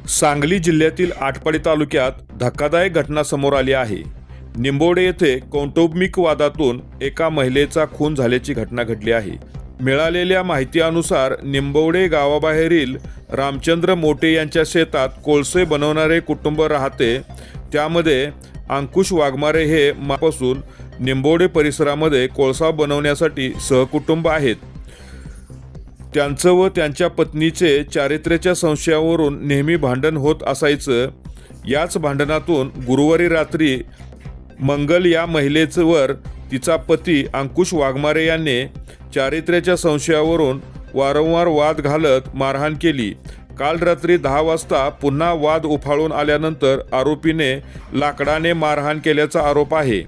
सांगली जिल्ह्यातील आटपाडी तालुक्यात धक्कादायक घटना समोर आली आहे। निंबोडे येथे कौटुंबिक वादातून एका महिलेचा खून झाल्याची घटना घडली आहे। मिळालेल्या माहितीनुसार निंबोडे गावाबाहेरील रामचंद्र मोटे यांच्या शेतात कोळसे बनवणारे कुटुंब राहते। त्यामध्ये अंकुश वाघमारे हे मापासून निंबोडे परिसरामध्ये कोळसा बनवण्यासाठी सहकुटुंब आहेत। त्यांचं व त्यांच्या पत्नीचे चारित्र्याच्या संशयावरून नेहमी भांडण होत असायचं। याच भांडणातून गुरुवारी रात्री मंगल या महिलेवर तिचा पती अंकुश वाघमारे यांनी चारित्र्याच्या संशयावरून वारंवार वाद घालत मारहाण केली। काल रात्री 10 वाजता पुन्हा वाद उफाळून आल्यानंतर आरोपीने लाकडाने मारहाण केल्याचा आरोप आहे।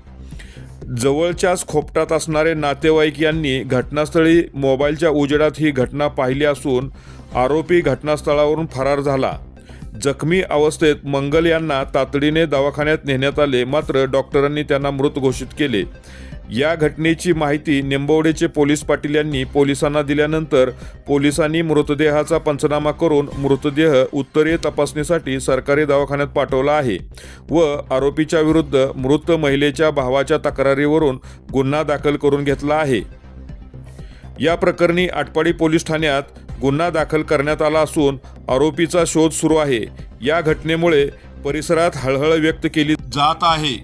जवळच्याच खोपटात असणारे नातेवाईक यांनी घटनास्थळी मोबाईलच्या उजेडात ही घटना पाहिली असून आरोपी घटनास्थळावरून फरार झाला। जखमी अवस्थेत मंगल यांना तातडीने दवाखान्यात नेण्यात आले, मात्र डॉक्टरांनी त्यांना मृत घोषित केले। या घटनेची माहिती निंबवडेचे पोलीस पाटील यांनी पोलिसांना दिल्यानंतर पोलिसांनी मृतदेहाचा पंचनामा करून मृतदेह उत्तरीय तपासणीसाठी सरकारी दवाखान्यात पाठवला आहे व आरोपीच्या विरुद्ध मृत महिलेच्या भावाच्या तक्रारीवरून गुन्हा दाखल करून घेतला आहे। या प्रकरणी आटपाडी पोलीस ठाण्यात गुन्हा दाखल करण्यात आला असून आरोपीचा शोध सुरू आहे। या घटनेमुळे परिसरात हळहळ व्यक्त केली जात आहे।